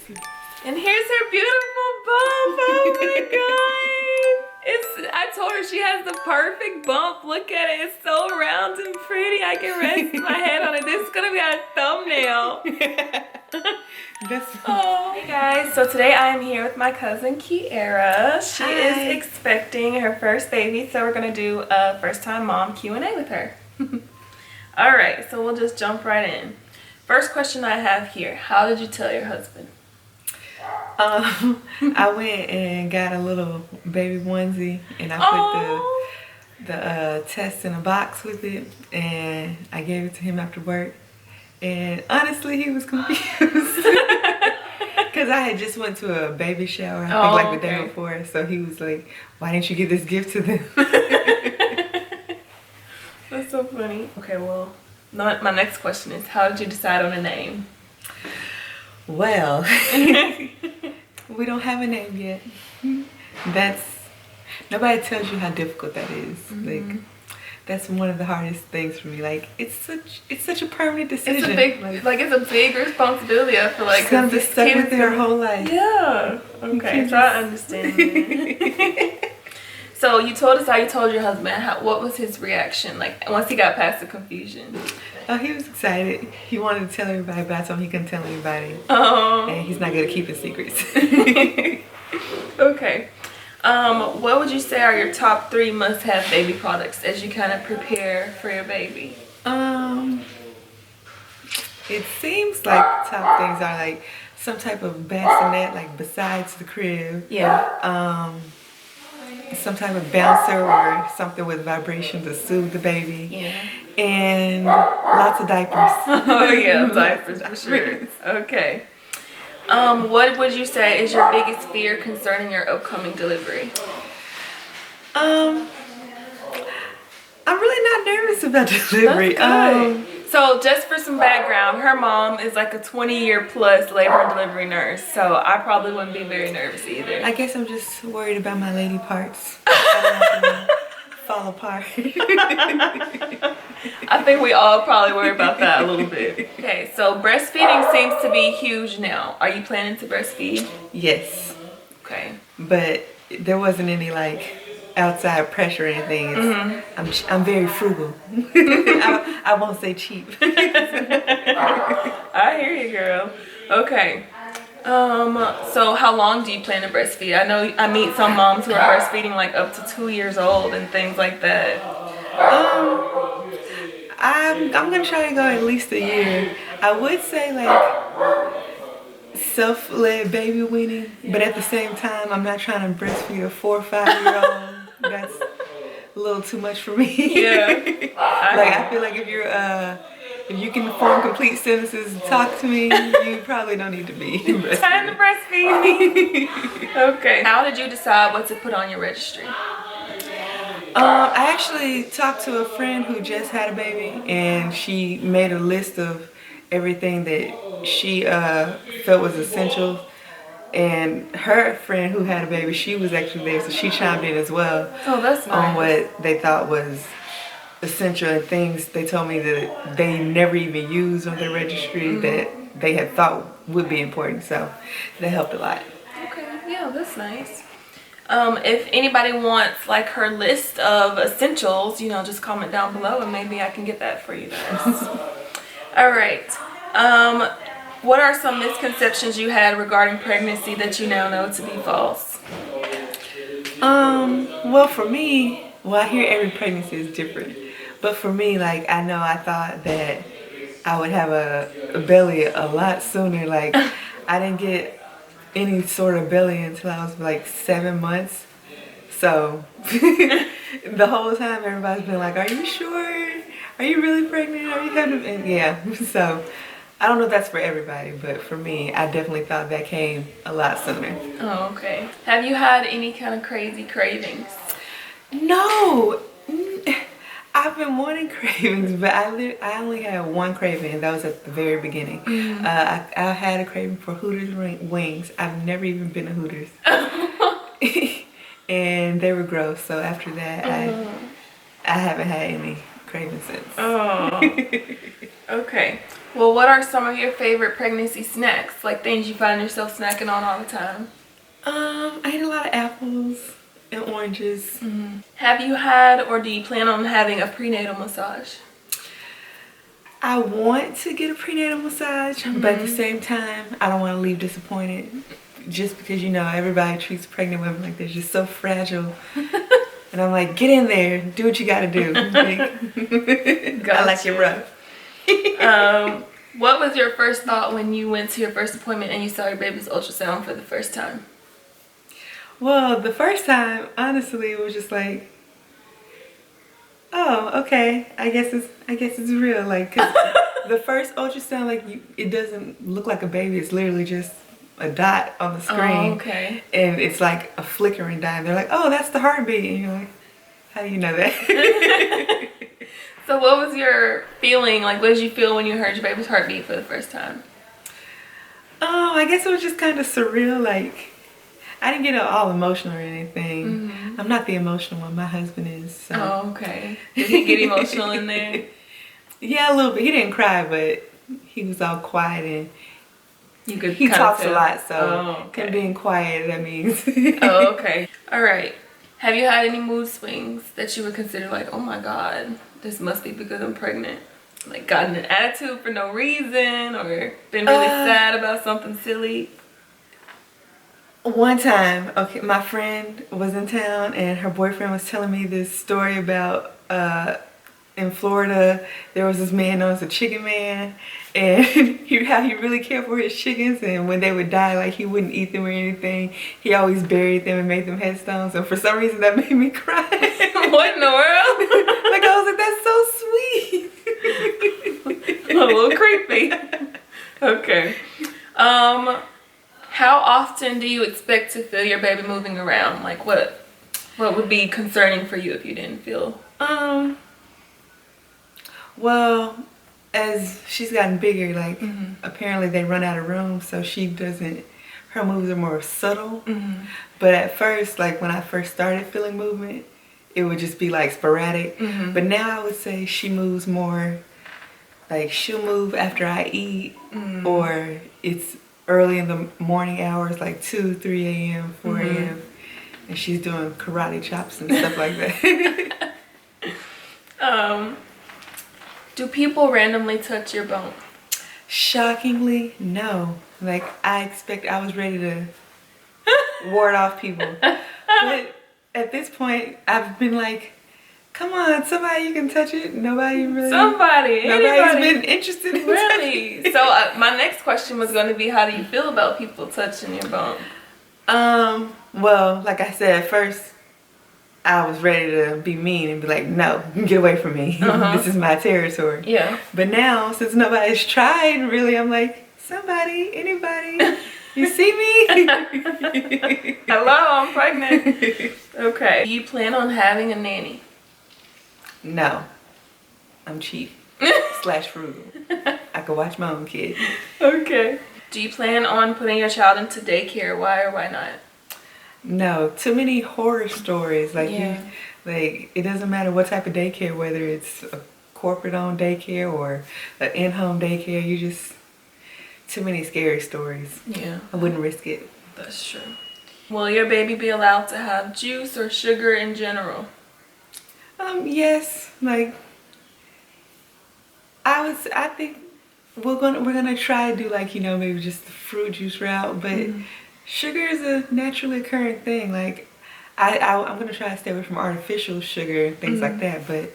And here's her beautiful bump. Oh my god. I told her she has the perfect bump. Look at it. It's so round and pretty. I can rest my head on it. This is gonna be our thumbnail. Oh. Hey guys, so today I am here with my cousin Kiara. She is expecting her first baby, so we're gonna do a first time mom Q&A with her. All right, so we'll just jump right in. First question I have here, how did you tell your husband? I went and got a little baby onesie and I put the test in a box with it and I gave it to him after work. And honestly, he was confused because I had just went to a baby shower, I think like the day before. So he was like, "Why didn't you give this gift to them?" That's so funny. Okay, well, my next question is, how did you decide on a name? Well, we don't have a name yet. Nobody tells you how difficult that is. Like, that's one of the hardest things for me. Like, it's such a permanent decision. It's a big responsibility. I feel like it's gonna be stuck with her whole life. Yeah. Okay, so I understand that. So you told us how you told your husband. What was his reaction like once he got past the confusion? Oh, he was excited. He wanted to tell everybody, but I told him he couldn't tell anybody. Oh. And he's not good at keeping secrets. Okay. What would you say are your top 3 must-have baby products as you kind of prepare for your baby? It seems like top things are like some type of bassinet, like besides the crib. Yeah. Some type of bouncer or something with vibration to soothe the baby. Yeah. And lots of diapers. Oh yeah, diapers for sure. Okay. What would you say is your biggest fear concerning your upcoming delivery? I'm really not nervous about delivery. That's good. So just for some background, her mom is like a 20-year plus labor and delivery nurse, so I probably wouldn't be very nervous either. I guess I'm just worried about my lady parts. I don't want them to fall apart. I think we all probably worry about that a little bit. Okay, so breastfeeding seems to be huge now. Are you planning to breastfeed? Yes. Okay. But there wasn't any like outside pressure or anything. I'm very frugal. I won't say cheap. I hear you, girl. Okay. So how long do you plan to breastfeed? I know I meet some moms who are breastfeeding like up to 2 years old and things like that. I'm gonna try to go at least a year. I would say like self-led baby weaning, but at the same time, I'm not trying to breastfeed a 4 or 5 year old. That's a little too much for me. Yeah. I feel like if you can form complete sentences and talk to me, you probably don't need to be breastfeeding. Time to breastfeed me. Okay. How did you decide what to put on your registry? I actually talked to a friend who just had a baby, and she made a list of everything that she felt was essential. And her friend who had a baby, she was actually there, so she chimed in as well. Oh, that's nice. On what they thought was essential and things they told me that they never even used on their registry that they had thought would be important. So that helped a lot. Okay, yeah, that's nice. If anybody wants like her list of essentials, you know, just comment down below and maybe I can get that for you guys. All right. What are some misconceptions you had regarding pregnancy that you now know to be false? Well, for me, I hear every pregnancy is different. But for me, like, I thought that I would have a belly a lot sooner. Like, I didn't get any sort of belly until I was like 7 months. So the whole time everybody's been like, "Are you sure? Are you really pregnant? Are you having?" And yeah, so I don't know if that's for everybody, but for me, I definitely thought that came a lot sooner. Oh, okay. Have you had any kind of crazy cravings? No. I've been wanting cravings, but I only had one craving, and that was at the very beginning. I had a craving for Hooters wings. I've never even been to Hooters. And they were gross, so after that, I haven't had any cravings since. Oh. Okay. Well, what are some of your favorite pregnancy snacks? Like things you find yourself snacking on all the time? I eat a lot of apples and oranges. Have you had or do you plan on having a prenatal massage? I want to get a prenatal massage, but at the same time, I don't want to leave disappointed. Just because, you know, everybody treats pregnant women like they're just so fragile. And I'm like, get in there, do what you gotta do. Like, I like your rough. What was your first thought when you went to your first appointment and you saw your baby's ultrasound for the first time? Well, the first time, honestly, it was just like, oh, okay. I guess it's real. Like, 'cause the first ultrasound, like, it doesn't look like a baby. It's literally just a dot on the screen. Oh, okay. And it's like a flickering dot. And they're like, oh, that's the heartbeat. And you're like, how do you know that? So what was your feeling? Like, what did you feel when you heard your baby's heartbeat for the first time? Oh, I guess it was just kind of surreal. Like, I didn't get all emotional or anything. I'm not the emotional one. My husband is. So. Oh, okay. Did he get emotional in there? Yeah, a little bit. He didn't cry, but he was all quiet and he kinda talks tell. a lot. So Oh, okay. him being quiet, that means. Oh, okay. All right. Have you had any mood swings that you would consider like, oh my God, this must be because I'm pregnant? Like gotten an attitude for no reason or been really sad about something silly? One time, okay, my friend was in town and her boyfriend was telling me this story about in Florida, there was this man known as the chicken man, and how he really cared for his chickens, and when they would die, like he wouldn't eat them or anything. He always buried them and made them headstones, and for some reason that made me cry. What in the world? Like I was like, that's so sweet. A little creepy. Okay. How often do you expect to feel your baby moving around? Like what would be concerning for you if you didn't feel? Well, as she's gotten bigger, like apparently they run out of room, so her moves are more subtle. But at first, like when I first started feeling movement, it would just be like sporadic. But now I would say she moves more, like she'll move after I eat, or it's early in the morning hours, like 2, 3 a.m., 4 a.m., and she's doing karate chops and stuff like that. Do people randomly touch your bone? Shockingly, no. Like, I was ready to ward off people. But at this point, I've been like, come on, somebody you can touch it. Nobody's been interested in Really? So my next question was going to be, how do you feel about people touching your bone? Well, like I said, at first, I was ready to be mean and be like, no, get away from me. This is my territory. Yeah. But now, since nobody's tried, really, I'm like, somebody, anybody, you see me? Hello, I'm pregnant. Okay. Do you plan on having a nanny? No. I'm cheap. / frugal. I can watch my own kid. Okay. Do you plan on putting your child into daycare? Why or why not? No, too many horror stories. Like it doesn't matter what type of daycare, whether it's a corporate-owned daycare or an in-home daycare. Too many scary stories. Yeah, I wouldn't risk it. That's true. Will your baby be allowed to have juice or sugar in general? Yes. Like I think we're gonna try to do like maybe just the fruit juice route, but. Sugar is a naturally occurring thing. Like, I'm gonna try to stay away from artificial sugar and things like that. But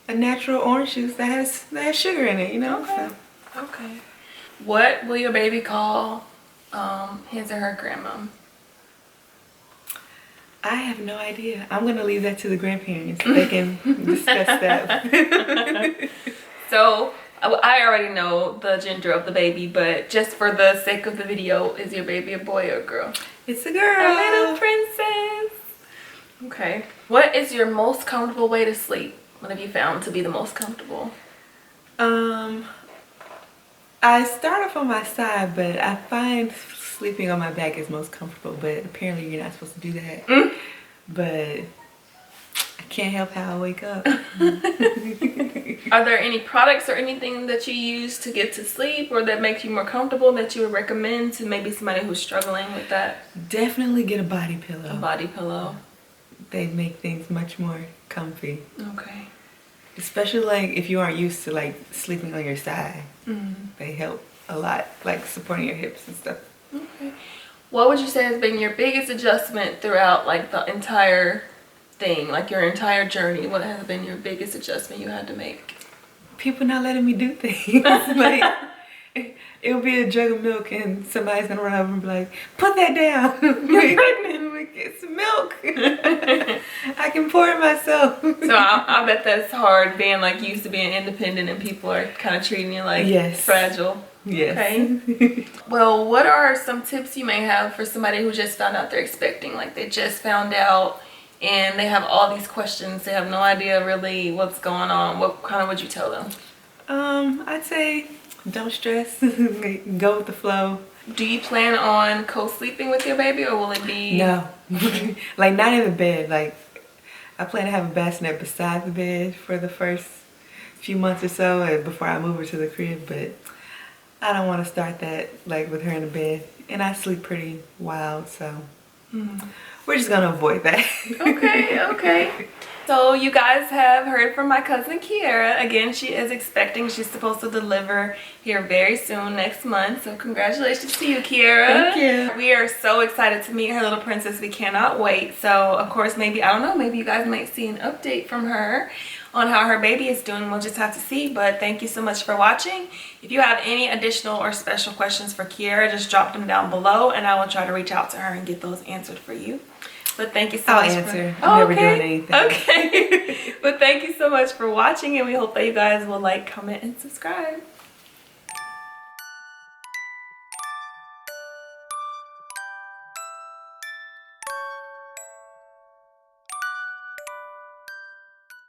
a natural orange juice that has sugar in it, Okay. So. Okay. What will your baby call his or her grandma? I have no idea. I'm gonna leave that to the grandparents. They can discuss that. So. I already know the gender of the baby, but just for the sake of the video, is your baby a boy or a girl? It's a girl. A little princess. Okay. What is your most comfortable way to sleep? What have you found to be the most comfortable? I start off on my side, but I find sleeping on my back is most comfortable, but apparently you're not supposed to do that. But I can't help how I wake up. Are there any products or anything that you use to get to sleep or that makes you more comfortable that you would recommend to maybe somebody who's struggling with that? Definitely get a body pillow. A body pillow. They make things much more comfy. Okay. Especially like if you aren't used to like sleeping on your side. They help a lot, like supporting your hips and stuff. Okay. What would you say has been your biggest adjustment throughout like the entire thing, like your entire journey? What has been your biggest adjustment you had to make? People not letting me do things. Like it'll be a jug of milk and somebody's gonna run over and be like, put that down. You're pregnant. Like, get some milk. I can pour it myself. So I bet that's hard being like used to being independent and people are kind of treating you like fragile. Yes. Okay. Well, what are some tips you may have for somebody who just found out they're expecting? Like they just found out and they have all these questions. They have no idea really what's going on. What kind of would you tell them? I'd say don't stress. Go with the flow. Do you plan on co-sleeping with your baby or will it be? No. Like not in the bed. Like I plan to have a bassinet beside the bed for the first few months or so and before I move her to the crib, but I don't want to start that like with her in the bed. And I sleep pretty wild, so we're just gonna avoid that. Okay. So you guys have heard from my cousin Kiara. Again, she is expecting. She's supposed to deliver here very soon, next month. So congratulations to you, Kiara. Thank you. We are so excited to meet her little princess. We cannot wait. So of course, maybe, I don't know, maybe you guys might see an update from her on how her baby is doing. We'll just have to see. But thank you so much for watching. If you have any additional or special questions for Kiara, just drop them down below and I will try to reach out to her and get those answered for you. But thank you so much. I'll answer. I'm never doing anything. Okay. But thank you so much for watching and we hope that you guys will like, comment, and subscribe.